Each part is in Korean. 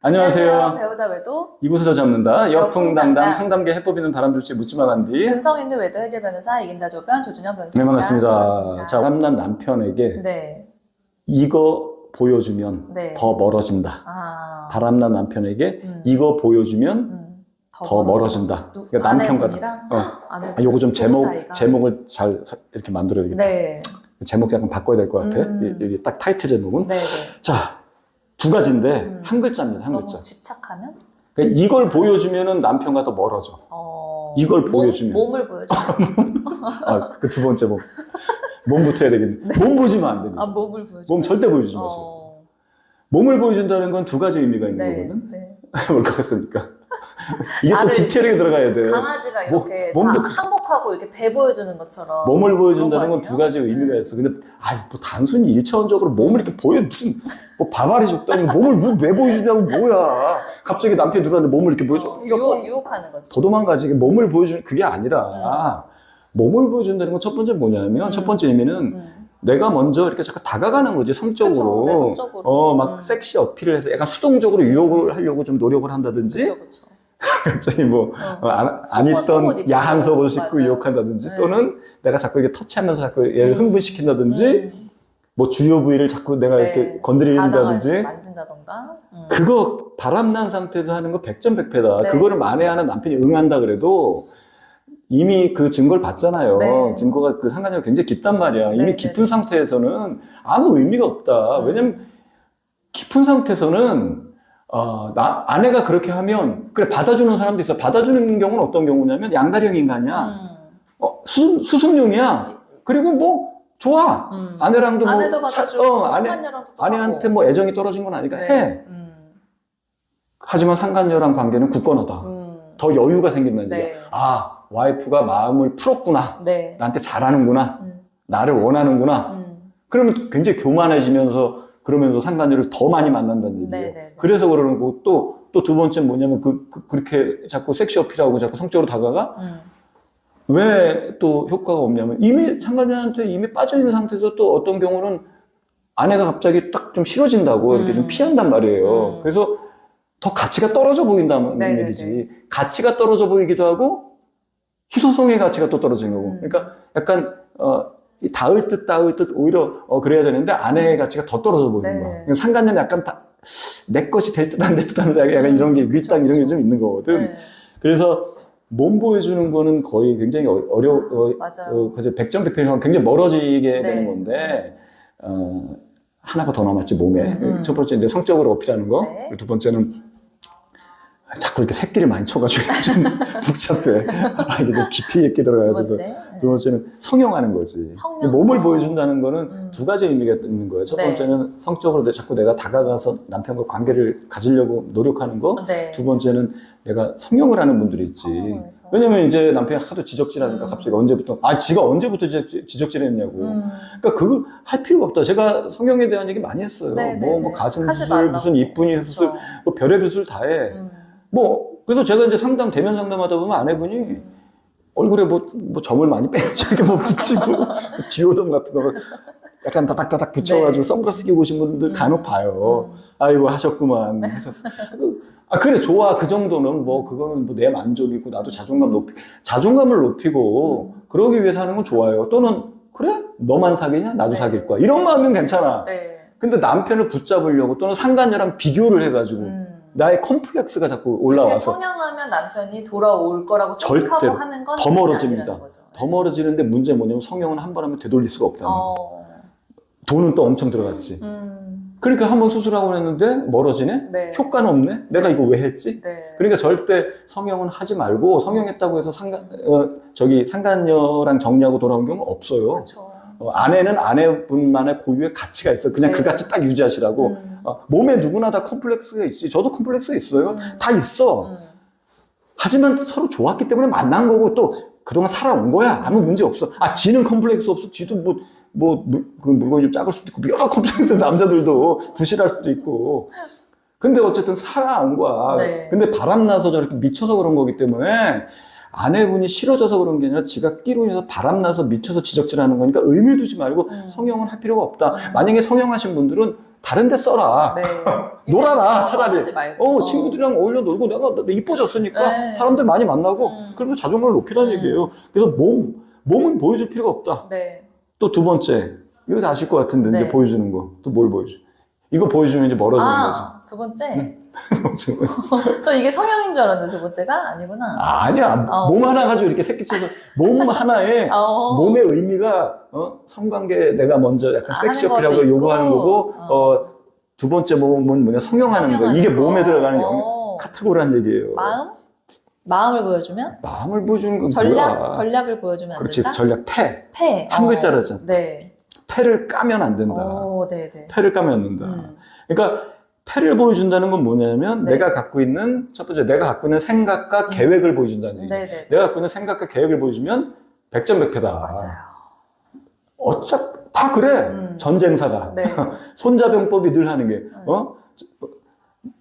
안녕하세요. 배우자 외도 이곳에서 잡는다. 여풍당당. 여풍당당 상담계 해법 있는 바람 줄지 묻지마 간디. 근성 있는 외도 해결 변호사 이긴다 조변 조준현 변호사입니다. 네, 반갑습니다. 자, 바람난 남편에게 네. 이거 보여주면 네. 더 멀어진다. 아. 바람난 남편에게 이거 보여주면 더 멀어진다. 그러니까 남편과 아내분이랑 아내분. 요거 좀 부부 사이가. 제목을 잘 이렇게 만들어야겠다. 네. 제목 약간 바꿔야 될 것 같아. 여기 딱 타이틀 제목은. 네. 네. 자, 두 가지인데 한 글자입니다. 한 너무 글자. 집착하면? 그러니까 이걸 보여주면은 남편과 더 멀어져. 이걸 보여주면. 몸을 보여주면. 그 두 번째 몸부터 해야 되겠네. 네. 몸 보여주면 안 됩니다. 몸을 보여주면. 몸 절대 보여주지 마세요. 몸을 보여준다는 건 두 가지 의미가 있는 네. 거거든. 네. 뭘 것 같습니까? 이게 또 나를 디테일하게 들어가야 돼. 강아지가 이렇게 몸도 다 항복하고 이렇게 배 보여주는 것처럼. 몸을 보여준다는 그런 건 거 두 가지 아니에요? 의미가 있어. 근데 뭐 단순히 일차원적으로 몸을 이렇게 보여 무슨 뭐 바바리 줬다니 몸을 왜 보여주냐고 뭐야. 갑자기 남편이 들어왔는데 몸을 이렇게 보여줘. 유혹하는 거지. 더 도망가지. 몸을 보여주는 그게 아니라 몸을 보여준다는 건 첫 번째 뭐냐면 첫 번째 의미는 내가 먼저 이렇게 자꾸 다가가는 거지, 성적으로. 그쵸, 네, 성적으로. 막 섹시 어필을 해서 약간 수동적으로 유혹을 하려고 좀 노력을 한다든지. 그쵸. 갑자기 안 입던 속옷 야한 입고. 속을 신고 맞아요. 유혹한다든지. 네. 또는 내가 자꾸 이렇게 터치하면서 자꾸 얘를 흥분시킨다든지. 뭐 주요 부위를 자꾸 내가 이렇게 건드린다든지. 자다가 만진다던가. 그거 바람난 상태에서 하는 거 백전백패다. 네. 그거를 만회하는 남편이 응한다 그래도 이미 그 증거를 봤잖아요. 네. 증거가 그 상관관계가 굉장히 깊단 말이야. 이미 네, 깊은 네. 상태에서는 아무 의미가 없다. 왜냐면 깊은 상태에서는 아내가 그렇게 하면 그래 받아주는 사람도 있어. 받아주는 경우는 어떤 경우냐면 양다리형 인간이야. 수습용이야. 그리고 뭐 좋아. 아내랑도 뭐 아내도 받아주고 상간녀랑도 또 아내한테 하고. 뭐 애정이 떨어진 건 아니니까 네. 해. 하지만 상간녀랑 관계는 굳건하다. 더 여유가 생긴다는 네. 얘기야. 와이프가 마음을 풀었구나. 네. 나한테 잘하는구나. 나를 원하는구나. 그러면 굉장히 교만해지면서 그러면서 상간녀를 더 많이 만난다는 얘기예요. 네. 그래서 그러는 거고 또 두 번째 뭐냐면 그렇게 자꾸 섹시 어필하고 자꾸 성적으로 다가가? 왜 또 효과가 없냐면 이미 상간녀한테 이미 빠져있는 상태에서 또 어떤 경우는 아내가 갑자기 딱 좀 싫어진다고 이렇게 좀 피한단 말이에요. 그래서 더 가치가 떨어져 보인다는 네네네. 얘기지. 가치가 떨어져 보이기도 하고 희소성의 가치가 또 떨어지는 거고. 그러니까 약간 닿을 듯 오히려 그래야 되는데 아내의 가치가 더 떨어져 보이는 거야. 그러니까 상간녀는 약간 내 것이 될 듯 안 될 듯 하는 약간 이런 게 밀당 이런 게 좀 있는 거거든. 네. 그래서 몸 보여주는 거는 거의 굉장히 맞아요. 백전백패랑 굉장히 멀어지게 네. 되는 건데 하나가 더 남았지 몸에. 첫 번째 이제 성적으로 어필하는 거. 네. 두 번째는 자꾸 이렇게 새끼를 많이 쳐가지고 좀 복잡해. 이게 좀 깊이 있게 들어가야 돼서. 두 번째는 성형하는 거지. 성형. 몸을 보여준다는 거는 두 가지 의미가 있는 거예요. 첫 네. 번째는 성적으로 자꾸 내가 다가가서 남편과 관계를 가지려고 노력하는 거. 네. 두 번째는 내가 성형을 하는 분들이 있지. 성형해서. 왜냐면 이제 남편이 하도 지적질하니까 갑자기 언제부터 지가 언제부터 지적질했냐고. 그러니까 그걸 할 필요가 없다. 제가 성형에 대한 얘기 많이 했어요. 네, 뭐 네. 가슴 하지 수술, 말라고. 무슨 이쁜이 수술, 그쵸. 뭐 별의별 수술 다 해. 그래서 제가 이제 대면 상담하다 보면 아내분이 얼굴에 뭐 점을 많이 빼지, 이렇게 뭐 붙이고, 디오덤 같은 거 약간 다닥다닥 붙여가지고 네. 선글라스 끼고 오신 분들 간혹 봐요. 아이고, 하셨구만. 하셨어. 그래, 좋아. 그 정도는 그거는 내 만족이고, 나도 자존감을 높이고, 그러기 위해서 하는 건 좋아요. 또는, 그래? 너만 사귀냐? 나도 네. 사귈 거야. 이런 마음이면 괜찮아. 네. 근데 남편을 붙잡으려고 또는 상간녀랑 비교를 해가지고, 나의 컴플렉스가 자꾸 이렇게 올라와서 성형하면 남편이 돌아올 거라고 생각하고 절대로 하는 건 더 멀어집니다. 아니라는 거죠. 더 멀어지는데 문제 뭐냐면 성형은 한 번 하면 되돌릴 수가 없다는 거예요. 돈은 또 엄청 들어갔지. 그러니까 한 번 수술하고 했는데 멀어지네? 네. 효과는 없네? 내가 이거 왜 했지? 네. 그러니까 절대 성형은 하지 말고 성형했다고 해서 상간녀랑 정리하고 돌아온 경우는 없어요. 그쵸. 아내는 아내분만의 고유의 가치가 있어. 그냥 네. 그 가치 딱 유지하시라고. 몸에 누구나 다 컴플렉스가 있지. 저도 컴플렉스가 있어요. 다 있어. 하지만 서로 좋았기 때문에 만난 거고 또 그동안 살아온 거야. 아무 문제 없어. 지는 컴플렉스 없어. 지도 그 물건이 좀 작을 수도 있고 여러 컴플렉스 남자들도 부실할 수도 있고. 근데 어쨌든 살아온 거야. 네. 근데 바람나서 저렇게 미쳐서 그런 거기 때문에 아내분이 싫어져서 그런 게 아니라 지가 끼로 인해서 바람나서 미쳐서 지적질하는 거니까 의미를 두지 말고 성형은 할 필요가 없다. 만약에 성형하신 분들은 다른 데 써라. 네. 놀아라, 이제 차라리. 하지 말고. 친구들이랑 어울려 놀고 내가 이뻐졌으니까 네. 사람들 많이 만나고 그러면 자존감을 높이라는 얘기예요. 그래서 몸은 보여줄 필요가 없다. 네. 또 두 번째, 이거 다 아실 것 같은데, 네. 이제 보여주는 거. 또 뭘 보여줘? 이거 보여주면 이제 멀어지는 거지. 두 번째. 저 이게 성형인 줄 알았는데 두 번째가 아니구나. 아니야. 몸 하나 가지고 이렇게 새끼쳐서 몸 하나에 몸의 의미가 성관계 내가 먼저 약간 섹시 하는 어필하고 것도 요구하는 있고. 거고 두 번째 몸은 뭐냐 성형하는 거. 이게 몸에 들어가는 카테고리란 얘기예요. 마음을 보여주면? 마음을 보여주는 건 뭐야? 전략을 보여주면 안 그렇지. 된다? 전략 패. 한 글자라잖아. 네. 패를 까면 안 된다. 네네. 패를 까면 안 된다. 그러니까 패를 보여준다는 건 뭐냐면 네. 내가 갖고 있는 첫 번째 내가 갖고 있는 생각과 계획을 보여준다는 얘기예요. 네네. 내가 갖고 있는 생각과 계획을 보여주면 백전백패다. 맞아요. 어차피 다 그래. 전쟁사가. 네. 손자병법이 늘 하는 게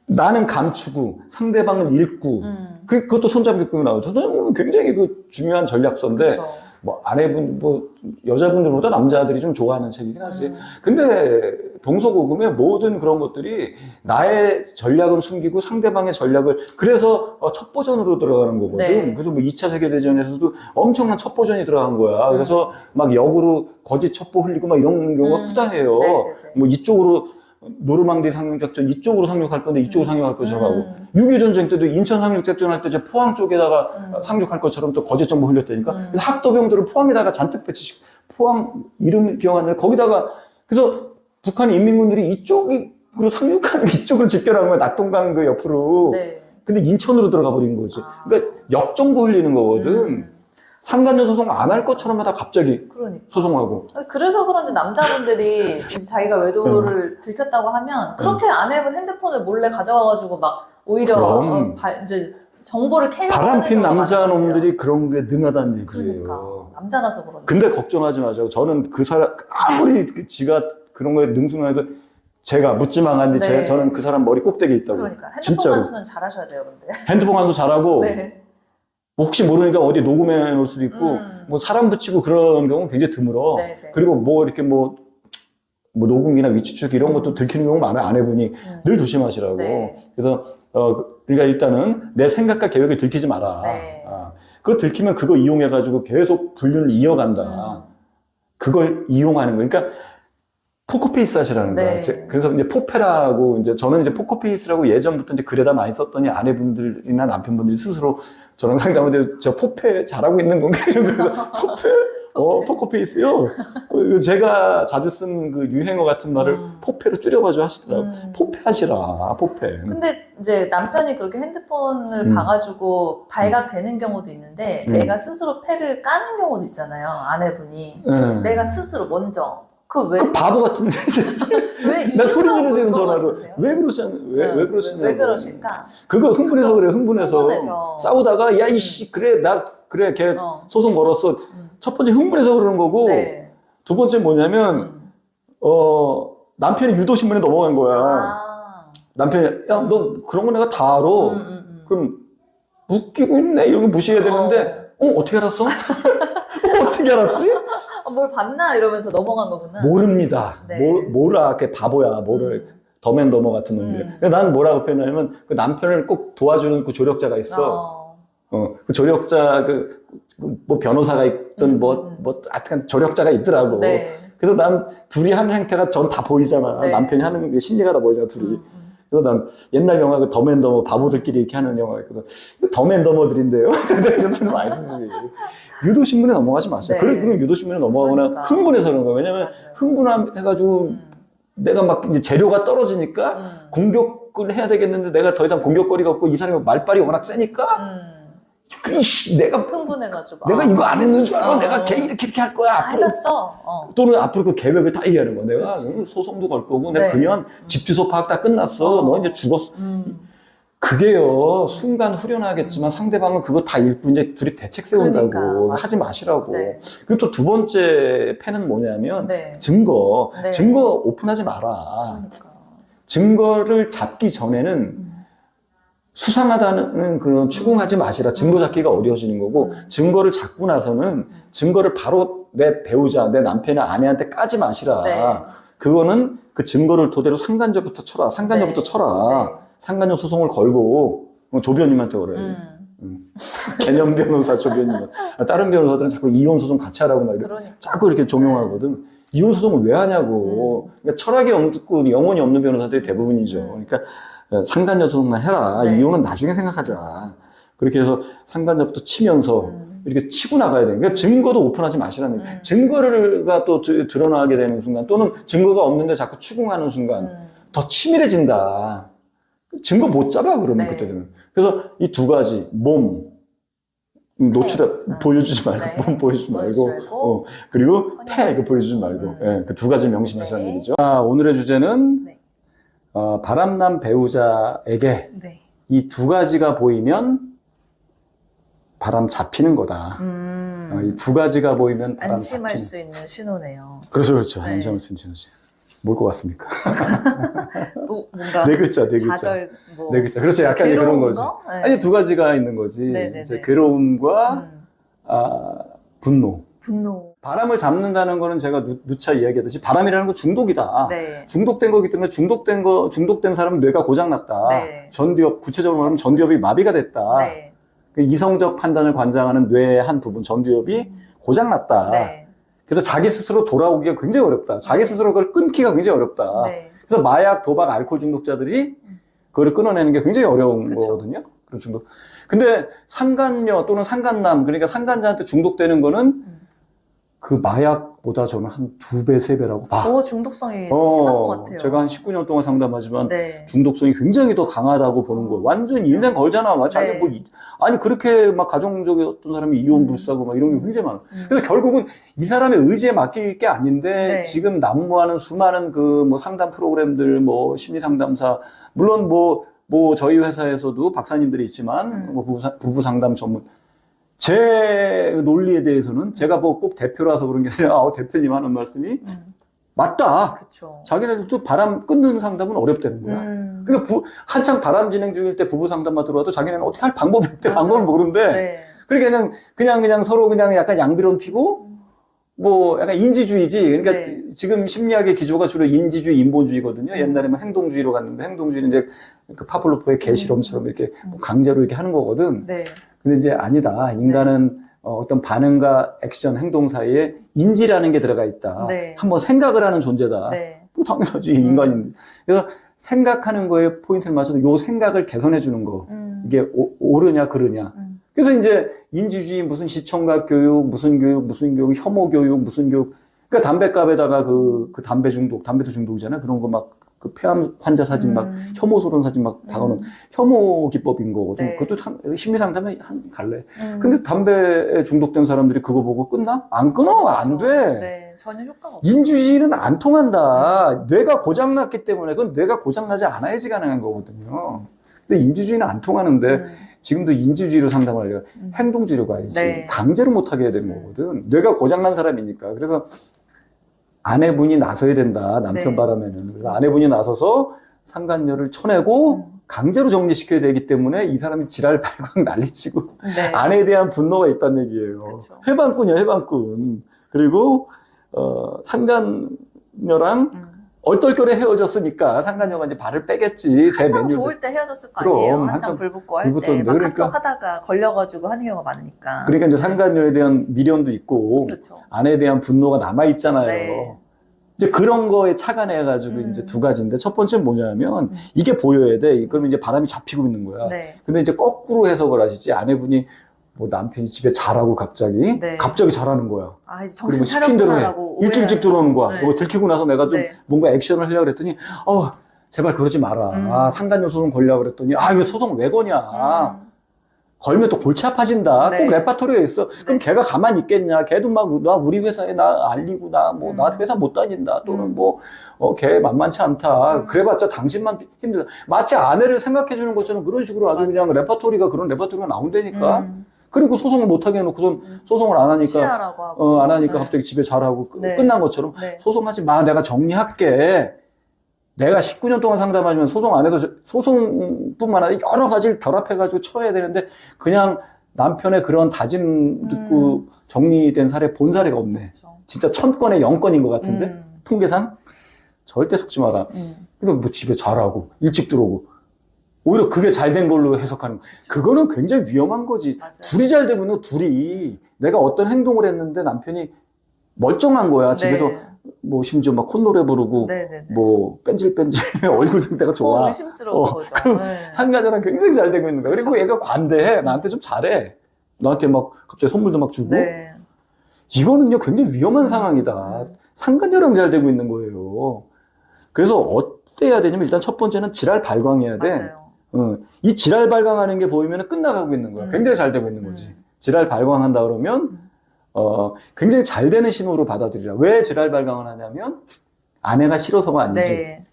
나는 감추고 상대방은 읽고 그것도 손자병법이 나오죠. 굉장히 그 중요한 전략서인데 그쵸. 뭐 아내분 여자분들보다 남자들이 좀 좋아하는 책이긴 하지. 근데 동서고금의 모든 그런 것들이 나의 전략은 숨기고 상대방의 전략을 그래서 첫 버전으로 들어가는 거거든. 네. 그래서 뭐 2차 세계대전에서도 엄청난 첫 버전이 들어간 거야. 그래서 막 역으로 거짓 첩보 흘리고 막 이런 경우가 후다해요. 네네네. 뭐 이쪽으로 노르망디 상륙작전 이쪽으로 상륙할 건데 이쪽으로 상륙할 것처럼 하고 6.25 전쟁 때도 인천 상륙작전 할 때 저 포항 쪽에다가 상륙할 것처럼 또 거짓 정보 흘렸다니까. 그래서 학도병들을 포항에다가 잔뜩 배치시고 포항 이름 기억 안 나요. 거기다가 그래서 북한 인민군들이 이쪽으로 상륙하는 이쪽으로 집결한 거야. 낙동강 그 옆으로. 네. 근데 인천으로 들어가 버린 거지. 그러니까 역정보 흘리는 거거든. 상간녀 소송 안 할 것처럼 하다 갑자기 그러니까. 소송하고. 그래서 그런지 남자분들이 이제 자기가 외도를 들켰다고 하면 그렇게 아내분 핸드폰을 몰래 가져와가지고 막 오히려 그럼. 이제 정보를 캐려고 바람핀 하는 경우가 남자 많은 것 같아요. 놈들이 그런 게 능하다는 얘기예요. 그러니까 남자라서 그런지. 근데 걱정하지 마세요. 저는 그 사람 아무리 지가 그런 거에 능숙해도 제가 묻지망한데 네. 저는 그 사람 머리 꼭대기에 있다고. 그러니까 핸드폰 진짜로. 간수는 잘하셔야 돼요, 근데. 핸드폰 간수 잘하고 네. 뭐 혹시 모르니까 어디 녹음해 놓을 수도 있고 뭐 사람 붙이고 그런 경우는 굉장히 드물어. 네네. 그리고 뭐 이렇게 뭐 녹음이나 위치 추적 이런 것도 들키는 경우 많아요. 아내분이 늘 조심하시라고. 네. 그래서 그러니까 일단은 내 생각과 계획을 들키지 마라. 네. 그거 들키면 그거 이용해가지고 계속 불륜을 이어간다. 그걸 이용하는 거. 그러니까 포커페이스 하시라는 네. 거야. 그래서 이제 포페라고 이제 저는 이제 포커페이스라고 예전부터 이제 글에다 많이 썼더니 아내분들이나 남편분들이 스스로 저랑 상담할 때 저 포페 잘하고 있는 건가 이런 거 포페 포커페이스요. 제가 자주 쓴 그 유행어 같은 말을 포페로 줄여가지고 하시더라고. 포페 하시라 포페. 근데 이제 남편이 그렇게 핸드폰을 봐가지고 발각되는 경우도 있는데 내가 스스로 패를 까는 경우도 있잖아요. 아내분이. 내가 스스로 먼저. 그 바보 같은데 나 소리 지르는 전화로 왜 그러시냐고. 왜 그러실까? 그거 흥분해서 그래. 흥분해서. 싸우다가 야 이씨 그래 걔 소송 걸었어. 첫 번째 흥분해서 그러는 거고 네. 두 번째 뭐냐면 남편이 유도신문에 넘어간 거야. 남편이 야 너 그런 거 내가 다 알아. 그럼 웃기고 있네 이런 거 무시해야 되는데 어떻게 알았어? 어떻게 알았지? 뭘 봤나 이러면서 넘어간 거구나. 모릅니다. 네. 몰라. 걔 바보야. 더맨더머 같은 놈들이. 근데 나는 뭐라고 표현하냐면 그 남편을 꼭 도와주는 그 조력자가 있어. 그 조력자 뭐 변호사가 있든 하여튼 조력자가 있더라고. 네. 그래서 난 둘이 하는 행태가 전 다 보이잖아. 네. 남편이 하는 게 심리가 다 보이잖아, 둘이. 그래서 난 옛날 영화 그 더맨더머 바보들끼리 이렇게 하는 영화가 있거든. 더맨더머들인데요. 이런 표현 많이 쓰지. 유도신문에 넘어가지 마세요. 네. 그러면 유도신문에 넘어가거나 그러니까. 흥분해서 그런 거야. 왜냐면 흥분해가지고 내가 막 이제 재료가 떨어지니까 공격을 해야 되겠는데 내가 더 이상 공격거리가 없고 이 사람이 말빨이 워낙 세니까 내가 흥분해가지고 내가 이거 안 했는 줄 알아. 내가 걔 이렇게 할 거야. 앞으로. 해놨어. 또는 앞으로 그 계획을 다 얘기하는 거야. 내가 그렇지. 소송도 걸 거고 내가 네. 그년 집 주소 파악 다 끝났어. 너 이제 죽었어. 그게요, 순간 후련하겠지만 상대방은 그거 다 읽고 이제 둘이 대책 세운다고. 그러니까, 하지 마시라고. 네. 그리고 또 두 번째 펜은 뭐냐면 네. 증거. 네. 증거 오픈하지 마라. 그러니까. 증거를 잡기 전에는 수상하다는 그런 추궁하지 마시라. 증거 잡기가 어려워지는 거고 증거를 잡고 나서는 증거를 바로 내 배우자, 내 남편이나 아내한테 까지 마시라. 네. 그거는 그 증거를 토대로 상간녀부터 쳐라. 상간녀부터 네. 쳐라. 네. 상간녀 소송을 걸고 조변님한테 그래. 개념 변호사 조변님. 다른 변호사들은 자꾸 이혼 소송 같이 하라고 막 그러니까. 자꾸 이렇게 조명하거든. 이혼 소송을 왜 하냐고. 그러니까 철학이 없고 영혼이 없는 변호사들이 대부분이죠. 그러니까 상간녀 소송만 해라. 네. 이혼은 나중에 생각하자. 그렇게 해서 상간녀부터 치면서 이렇게 치고 나가야 돼. 그러니까 증거도 오픈하지 마시라는 거예요. 증거가 또 드러나게 되는 순간 또는 증거가 없는데 자꾸 추궁하는 순간 더 치밀해진다. 증거 못 잡아 그러면 네. 그때는. 그래서 이 두 가지 몸 노출해 보여주지 말고 네. 몸 보여주지 말고 말고. 그리고 손이 폐 이거 보여주지 가지고. 말고 그 두 가지 명심하시라는 네. 얘기죠. 오늘의 주제는 네. 바람난 배우자에게 네. 이 두 가지가 보이면 바람 잡히는 거다. 이 두 가지가 보이면 바람 안심할 잡히는. 수 있는 신호네요. 그렇죠, 그렇죠. 네. 안심할 수 있는 신호지. 뭘 것 같습니까? 뭔가 네 글자, 네 글자. 좌절, 뭐 네 글자. 그렇죠. 약간 그런 괴로운 거지. 거? 네. 아니 두 가지가 있는 거지. 네네네. 이제 괴로움과 분노. 분노. 바람을 잡는다는 거는 제가 누차 이야기했듯이 바람이라는 건 중독이다. 네. 중독된 거기 때문에 중독된 사람은 뇌가 고장났다. 네. 전두엽, 구체적으로 말하면 전두엽이 마비가 됐다. 네. 그 이성적 판단을 관장하는 뇌의 한 부분, 전두엽이 고장났다. 네. 그래서 자기 스스로 돌아오기가 굉장히 어렵다. 자기 스스로 그걸 끊기가 굉장히 어렵다. 네. 그래서 마약, 도박, 알코올 중독자들이 그걸 끊어내는 게 굉장히 어려운 그쵸. 거거든요. 그런 중독. 근데 상간녀 또는 상간남, 그러니까 상간자한테 중독되는 거는 그 마약보다 저는 한 2배, 3배라고 봐. 더 중독성이 심한 것 같아요. 제가 한 19년 동안 상담하지만 네. 중독성이 굉장히 더 강하다고 보는 거예요. 완전 진짜. 인생 걸잖아. 자기 네. 뭐 아니 그렇게 막 가정적이었던 사람이 이혼 불사고 막 이런 게 굉장히 많아. 그래서 결국은 이 사람의 의지에 맡길 게 아닌데 네. 지금 난무하는 수많은 그 뭐 상담 프로그램들, 뭐 심리 상담사, 물론 뭐 저희 회사에서도 박사님들이 있지만 뭐 부부 상담 전문. 제 논리에 대해서는 제가 뭐 꼭 대표라서 그런 게 아니라 대표님 하는 말씀이 맞다. 그렇죠. 자기네들도 바람 끊는 상담은 어렵다는 거야. 그러니까 한창 바람 진행 중일 때 부부 상담만 들어와도 자기네는 어떻게 할 방법이 없대. 맞아요. 방법을 모르는데. 네. 그러니까 그냥 서로 그냥 약간 양비론 피고 뭐 약간 인지주의지. 그러니까 네. 지금 심리학의 기조가 주로 인지주의, 인본주의거든요. 옛날에 뭐 행동주의로 갔는데 행동주의는 이제 그 파블로프의 개 실험처럼 이렇게 강제로 이렇게 하는 거거든. 네. 근데 이제 아니다. 인간은 어떤 반응과 액션, 행동 사이에 인지라는 게 들어가 있다. 네. 한번 생각을 하는 존재다. 네. 뭐 당연하지, 인간인데. 그래서 생각하는 거에 포인트를 맞춰서 요 생각을 개선해 주는 거. 이게 옳으냐, 그르냐. 그래서 이제 인지주의, 무슨 시청각 교육, 무슨 교육, 혐오 교육, 무슨 교육. 그러니까 담배값에다가 그 담배 중독, 담배도 중독이잖아요. 그런 거 막, 그 폐암 환자 사진 막, 혐오스러운 사진 막 박아놓은 혐오 기법인 거거든. 네. 그것도 심리 상담에 한 갈래. 근데 담배에 중독된 사람들이 그거 보고 끊나? 안 끊어. 안 돼. 네. 전혀 효과가 없어요. 인지주의는 안 통한다. 뇌가 고장났기 때문에 그건 뇌가 고장나지 않아야지 가능한 거거든요. 근데 인지주의는 안 통하는데 지금도 인지주의로 상담을 하려고 행동주의로 가야지. 네. 강제로 못하게 해야 되는 거거든. 뇌가 고장난 사람이니까. 그래서 아내분이 나서야 된다. 남편 네. 바람에는. 그래서 아내분이 나서서 상간녀를 쳐내고 강제로 정리시켜야 되기 때문에 이 사람이 지랄 발광 난리치고 네. 아내에 대한 분노가 있다는 얘기예요. 그쵸. 해방꾼이야, 해방꾼. 그리고 상간녀랑 얼떨결에 헤어졌으니까 상간녀가 이제 발을 빼겠지. 제 한참 메뉴. 좋을 때 헤어졌을 거 그럼, 아니에요. 한참 한참 불 붙고 할 불 때. 붙었는데. 막 그러니까. 카톡 하다가 걸려가지고 하는 경우가 많으니까. 그러니까 이제 상간녀에 대한 미련도 있고 그렇죠. 아내에 대한 분노가 남아 있잖아요. 네. 이제 그런 거에 착안해가지고 이제 두 가지인데 첫 번째는 뭐냐면 이게 보여야 돼. 그러면 이제 바람이 잡히고 있는 거야. 네. 근데 이제 거꾸로 해석을 하시지. 아내분이 뭐 남편이 집에 자라고 갑자기 네. 잘하는 거야. 아, 이제 그리고 정신 시킨 대로 해. 차렸구나라고 일찍 들어오는 거야. 네. 그거 들키고 나서 내가 좀 네. 뭔가 액션을 하려고 그랬더니 제발 그러지 마라. 상간녀 소송 걸려고 그랬더니 이거 소송 왜 거냐. 걸면 또 골치 아파진다. 네. 꼭 레파토리에 있어. 그럼 네. 걔가 가만히 있겠냐. 걔도 막 나 우리 회사에 나 알리고 나 회사 못 다닌다. 또는 걔 만만치 않다. 그래봤자 당신만 힘들다. 마치 아내를 생각해 주는 것처럼 그런 식으로 아주 그냥 그런 레파토리가 나온다니까. 그리고 소송을 못하게 해놓고선 소송을 안 하니까 취하라고 하고. 안 하니까 네. 갑자기 집에 잘하고 네. 끝난 것처럼 네. 소송하지 마. 내가 정리할게. 내가 19년 동안 상담하면 소송 안 해도 소송뿐만 아니라 여러 가지를 결합해가지고 쳐야 되는데 그냥 남편의 그런 다짐 듣고 정리된 사례 본 사례가 없네. 그렇죠. 진짜 1000건에 0건인 것 같은데 통계상 절대 속지 마라. 그래서 뭐 집에 잘하고 일찍 들어오고 오히려 그게 잘 된 걸로 해석하는 거. 그거는 굉장히 위험한 거지. 맞아요. 둘이 잘 되고 있는 거, 둘이 내가 어떤 행동을 했는데 남편이 멀쩡한 거야. 집에서 네. 뭐 심지어 막 콧노래 부르고 네네네. 뭐 뺀질뺀질 얼굴 상태가 좋아. 의심스러운 거죠. 네. 상가녀랑 굉장히 잘 되고 있는 거야. 그리고 얘가 관대해. 나한테 좀 잘해. 나한테 막 갑자기 선물도 막 주고. 네. 이거는요 굉장히 위험한 상황이다. 상가녀랑 잘 되고 있는 거예요. 그래서 어때야 되냐면 일단 첫 번째는 지랄 발광해야 돼. 맞아요. 이 지랄 발광하는 게 보이면 끝나가고 있는 거야. 굉장히 잘 되고 있는 거지. 지랄 발광한다 그러면 굉장히 잘 되는 신호로 받아들이라. 왜 지랄 발광을 하냐면 아내가 싫어서가 아니지. 네.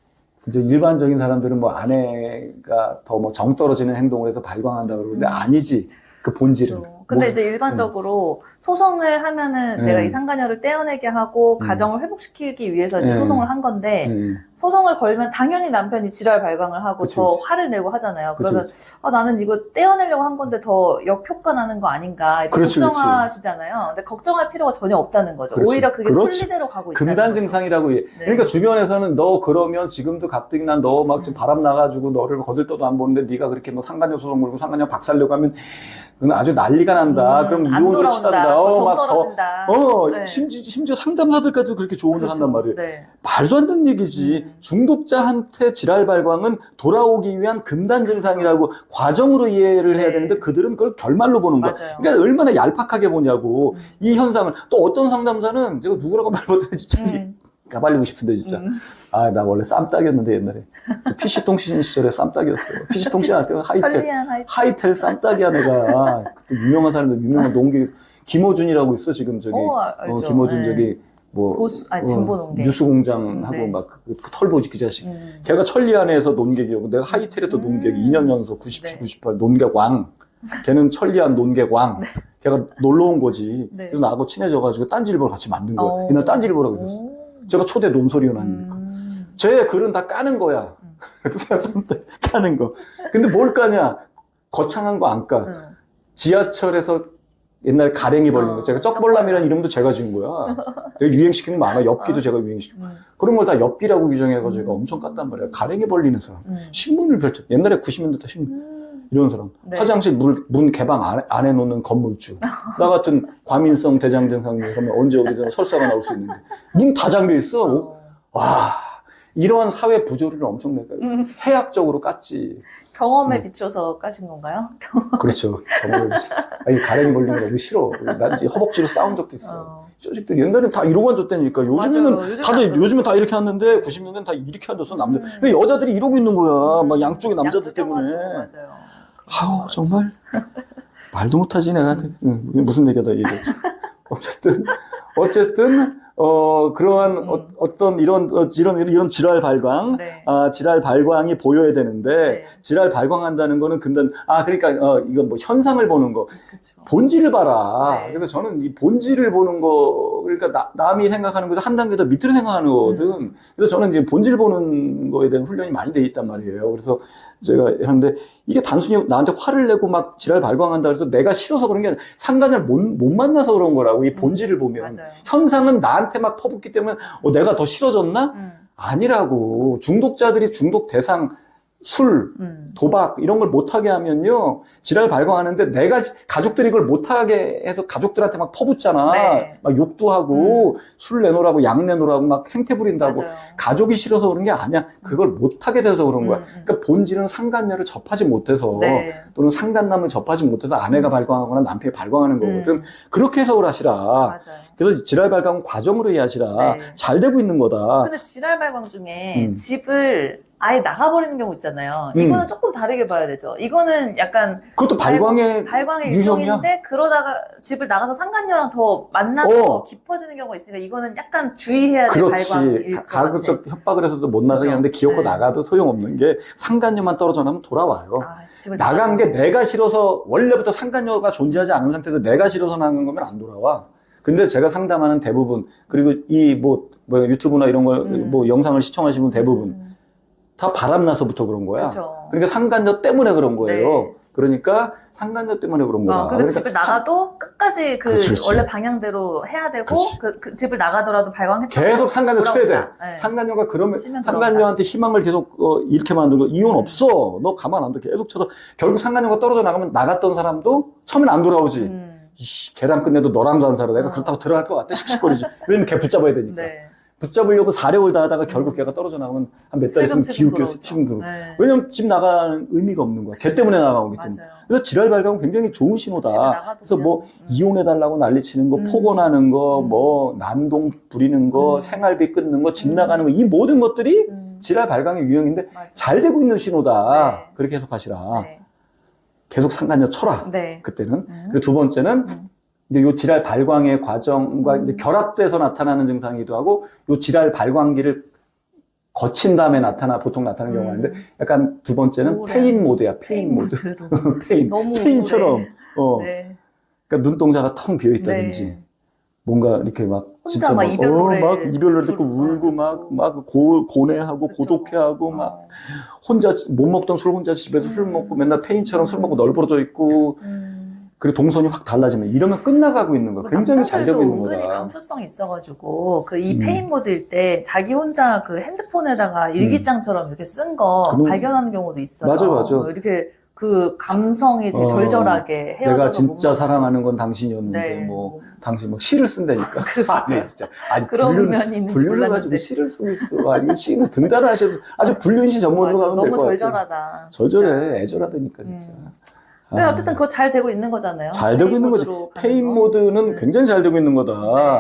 이제 일반적인 사람들은 뭐 아내가 더 뭐 정 떨어지는 행동을 해서 발광한다 그러는데 아니지. 그 본질은. 그렇죠. 근데 뭐, 이제 일반적으로 소송을 하면은 내가 이 상가녀를 떼어내게 하고 가정을 회복시키기 위해서 이제 소송을 한 건데 소송을 걸면 당연히 남편이 지랄 발광을 하고 그치, 더 그치. 화를 내고 하잖아요. 그치, 그러면 아, 나는 이거 떼어내려고 한 건데 더 역효과 나는 거 아닌가 이렇게 그렇지, 걱정하시잖아요. 근데 걱정할 필요가 전혀 없다는 거죠. 그렇지. 오히려 그게 그렇지. 순리대로 가고 있다는 금단 거죠. 증상이라고. 그러니까 주변에서는 너 그러면 지금도 가뜩이나 너 막 지금 바람 나가지고 너를 거들떠도 안 보는데 네가 그렇게 뭐 상간녀 소송 걸고 상간녀 박살려고 하면 그건 아주 난리가 난다. 그럼 안 이혼을 치단다. 정 막 떨어진다. 네. 심지어 상담사들까지도 그렇게 조언을 그렇죠. 한단 말이에요. 네. 말도 안 되는 얘기지. 중독자한테 지랄 발광은 돌아오기 위한 금단 증상이라고 과정으로 이해를 해야 네. 되는데 그들은 그걸 결말로 보는 거야. 맞아요. 그러니까 얼마나 얄팍하게 보냐고. 이 현상을. 또 어떤 상담사는 제가 누구라고 말 못해 진짜 가발리고 싶은데 진짜. 아, 나 원래 쌈딱이었는데 옛날에. PC통신 시절에 쌈딱이었어요. PC통신 아세요? 하이텔. 천리안 하이텔 쌈딱이 아내가 그때 유명한 사람들, 유명한 농기 김어준이라고 있어 지금 저기. 알죠. 김어준 네. 저기 뭐 진보 농객. 뉴스공장하고 네. 막 그 털보지 그 자식. 걔가 천리안에서 논객이었고 내가 하이텔에서 논객 2년 연속 97, 네. 98 논객 왕. 걔는 천리안 논객 왕. 걔가 놀러 온 거지. 네. 그래서 나하고 친해져가지고 딴지일보를 같이 만든 거야. 옛날 딴지일보라고 그랬었어. 제가 초대 논설위원하니까. 제 글은 다 까는 거야. 까는 거. 근데 뭘 까냐? 거창한 거 안 까. 지하철에서 옛날에 가랭이 벌린 거. 제가 쩍벌남이라는 이름도 제가 지은 거야. 내가 유행시키는 거 많아. 엽기도 제가 유행시키고. 그런 걸 다 엽기라고 규정해가지고 제가 엄청 깠단 말이야. 가랭이 벌리는 사람. 신문을 펼쳐. 옛날에 90년대 다 신문. 이런 사람. 네. 화장실 문 개방 안 해놓는 건물주. 나 같은 과민성 대장 증상이 그러면 언제 어디든 설사가 나올 수 있는데. 문 다 잠겨 있어. 와. 이러한 사회 부조리를 엄청나게 해학적으로 깠지. 경험에 비춰서 까신 건가요? 그렇죠. 이 가랭이 벌리는 거 너무 싫어. 난 허벅지로 싸운 적도 있어. 자식들이 옛날엔 다 이러고 앉았다니까. 요즘은 다 이렇게 앉는데 90년대는 다 이렇게 앉았어, 남들. 여자들이 이러고 있는 거야. 막 양쪽에 남자들 때문에. 맞아요. 아우, 정말. 말도 못하지, 내가. 무슨 얘기하다 얘기했지. 어쨌든, 그러한 어떤 이런 지랄 발광, 네. 지랄 발광이 보여야 되는데, 네. 지랄 발광한다는 거는 그러니까, 이건 뭐 현상을 보는 거. 그쵸. 본질을 봐라. 네. 그래서 저는 이 본질을 보는 거, 그러니까 남이 생각하는 것보다 한 단계 더 밑으로 생각하는 거거든. 그래서 저는 이제 본질 보는 거에 대한 훈련이 많이 돼 있단 말이에요. 그래서 제가 하는데, 이게 단순히 나한테 화를 내고 막 지랄 발광한다 그래서 내가 싫어서 그런 게 아니라 상관을 못 만나서 그런 거라고. 이 본질을 보면. 맞아요. 현상은 나한테 막 퍼붓기 때문에 내가 더 싫어졌나? 아니라고. 중독자들이 중독 대상, 술, 도박 이런 걸 못하게 하면요. 지랄 발광하는데 내가 가족들이 이걸 못하게 해서 가족들한테 막 퍼붓잖아. 네. 막 욕도 하고 술 내놓으라고 약 내놓으라고 막 행패 부린다고. 맞아요. 가족이 싫어서 그런 게 아니야. 그걸 못하게 돼서 그런 거야. 그러니까 본질은 상간녀를 접하지 못해서 네. 또는 상간남을 접하지 못해서 아내가 발광하거나 남편이 발광하는 거거든. 그렇게 해석을 하시라. 맞아요. 그래서 지랄 발광 과정으로 이해하시라. 네. 잘 되고 있는 거다. 근데 지랄 발광 중에 집을 아예 나가버리는 경우 있잖아요. 이거는 조금 다르게 봐야 되죠. 이거는 약간 그것도 발광의 일종인데 유형이야? 그러다가 집을 나가서 상간녀랑 더 만나서 깊어지는 경우가 있으니까 이거는 약간 주의해야 될 발광일 것 같아. 가급적 협박을 해서도 못 나가게 그렇죠. 하는데 기어코 네. 나가도 소용없는 게 상간녀만 떨어져 나면 돌아와요. 집을 나간 게 내가 싫어서 원래부터 상간녀가 존재하지 않은 상태에서 내가 싫어서 나간 거면 안 돌아와. 근데 제가 상담하는 대부분 그리고 이 뭐 유튜브나 이런 거 뭐 영상을 시청하시는 대부분 다 바람나서부터 그런 거야. 그쵸. 그러니까 상간녀 때문에 그런 거예요. 네. 그러니까 상간녀 때문에 그런 거다. 그리고 집을 나가도 끝까지 그 그렇지, 그렇지. 원래 방향대로 해야 되고 그렇지. 그 집을 나가더라도 발광했다. 계속 상간녀 쳐야 돼. 네. 상간녀가 그러면 치면 상간녀한테 희망을 계속 잃게 만들고 이혼 없어. 너 가만 안 둬. 계속 쳐서 결국 상간녀가 떨어져 나가면 나갔던 사람도 처음엔 안 돌아오지. 이씨, 걔랑 끝내도 너랑도 안 살아. 내가 그렇다고 들어갈 것 같아. 씩씩거리지. 왜냐면 걔 붙잡아야 되니까. 네. 붙잡으려고 사력을 다하다가 결국 걔가 떨어져 나가면 한 몇 달 있으면 기웃기웃 치면 네. 왜냐면 집 나가는 의미가 없는 거야. 걔 때문에 나가기 때문에. 맞아요. 그래서 지랄 발광은 굉장히 좋은 신호다. 그래서 뭐 이혼해달라고 난리치는 거, 폭언하는 거, 뭐 난동 부리는 거, 생활비 끊는 거, 집 나가는 거, 이 모든 것들이 지랄 발광의 유형인데 맞아요. 잘 되고 있는 신호다. 네. 그렇게 해석하시라. 네. 계속 상간녀 쳐라. 네. 그때는. 그리고 두 번째는 이제 요 지랄 발광의 과정과 이제 결합돼서 나타나는 증상이기도 하고, 요 지랄 발광기를 거친 다음에 보통 나타나는 경우가 있는데, 약간 두 번째는 우울해. 페인 모드야, 페인 모드. 페인. 너무 페인처럼. 네. 그러니까 눈동자가 텅 비어 있다든지, 네. 뭔가 이렇게 막, 혼자 막 이별노래 막 이별노래 듣고 울고 막 고뇌하고 그쵸. 고독해하고 막 혼자 못 먹던 술 혼자 집에서 술 먹고 맨날 페인처럼 술 먹고 널브러져 있고, 그리고 동선이 확 달라지면 이러면 끝나가고 있는 거야. 굉장히 잘 되고 있는 은근히 거다. 감수성이 있어가지고 그 이 페인 모드일 때 자기 혼자 그 핸드폰에다가 일기장처럼 이렇게 쓴 거 그럼- 발견하는 경우도 있어요. 맞아. 이렇게 그 감성이 되게 절절하게 헤어져서 내가 진짜 못 사랑하는 건 당신이었는데 네. 뭐 당신 뭐 시를 쓴다니까. 아니 진짜. 아니 그런 면이 있는지 불륜을 가지고 몰랐는데 시를 쓰고 있어. 아니 시는 등단하셔도 아주 불륜시 전문으로 맞아, 가면 될 너무 것 같아. 절절하다. 절절해. 애절하다니까 진짜. 근데 어쨌든 그거 잘 되고 있는 거잖아요. 잘 되고 있는 거지. 모드로 가는 페인 거. 모드는 네. 굉장히 잘 되고 있는 거다.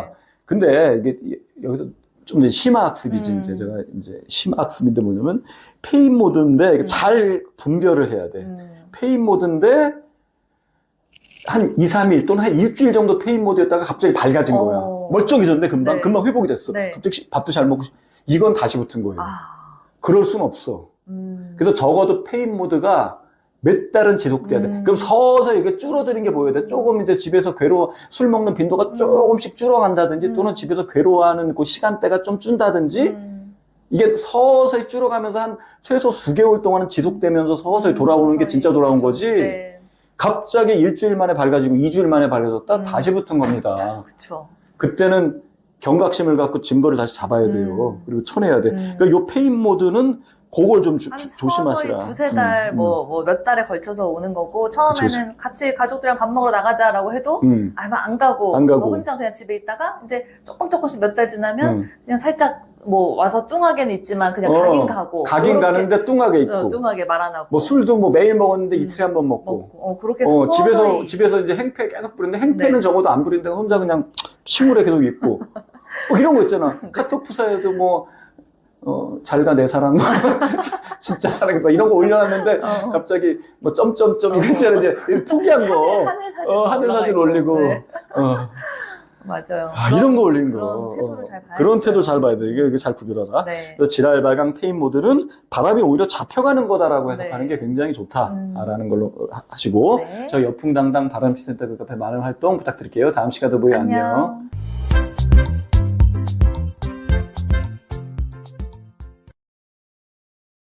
네. 근데 이게 여기서 좀 이제 심화학습이지. 이제 제가 이제 심화학습인데 뭐냐면 페인 모드인데 이게 잘 분별을 해야 돼. 페인 모드인데 한 2, 3일 또는 한 일주일 정도 페인 모드였다가 갑자기 밝아진 거야. 멀쩡해졌네, 금방. 네. 금방 회복이 됐어. 네. 갑자기 밥도 잘 먹고, 이건 다시 붙은 거예요. 그럴 순 없어. 그래서 적어도 페인 모드가 몇 달은 지속돼야 돼. 그럼 서서히 이게 줄어드는 게 보여야 돼. 조금 이제 집에서 술 먹는 빈도가 조금씩 줄어간다든지 또는 집에서 괴로워하는 그 시간대가 좀 준다든지 이게 서서히 줄어가면서 한 최소 수개월 동안은 지속되면서 서서히 돌아오는 게 진짜 돌아온 거지. 네. 갑자기 일주일 만에 밝아지고 2주일 만에 밝아졌다? 다시 붙은 겁니다. 그쵸. 그때는 경각심을 갖고 증거를 다시 잡아야 돼요. 그리고 쳐내야 돼. 그러니까 요 페인 모드는 그걸 좀 조심하시라. 서서히 두세 달, 뭐 몇 달에 걸쳐서 오는 거고, 처음에는 같이 가족들이랑 밥 먹으러 나가자라고 해도, 안 가고, 뭐 혼자 그냥 집에 있다가, 이제 조금씩 몇 달 지나면, 그냥 살짝, 뭐, 와서 뚱하게는 있지만, 그냥 가긴 가고. 가긴 가는데 뚱하게 있고. 뚱하게 말 안 하고. 뭐 술도 뭐 매일 먹었는데 이틀에 한 번 먹고. 그렇게 서서히. 집에서 이제 행패 계속 부리는데, 행패는 적어도 안 부리는데, 혼자 그냥 침울에 계속 있고. 뭐 이런 거 있잖아. 카톡 프사에도 뭐, 잘 가 내 사랑 진짜 사랑해 막 이런 거 올려놨는데 갑자기 뭐 점점점 이거 있잖아 이제 포기한 거 하늘 사진 올리고 네. 맞아요. 이런 거 올린 그런 거 태도를 잘 봐야 그런 태도 잘 봐야 돼 이게 잘 구별하라. 네. 그래서 지랄 발광 페인 모드는 바람이 오히려 잡혀가는 거다라고 해석하는 네. 게 굉장히 좋다라는 걸로 하시고 네. 저희 여풍당당 바람피센터 그 카페 많은 활동 부탁드릴게요. 다음 시간에 보여 안녕.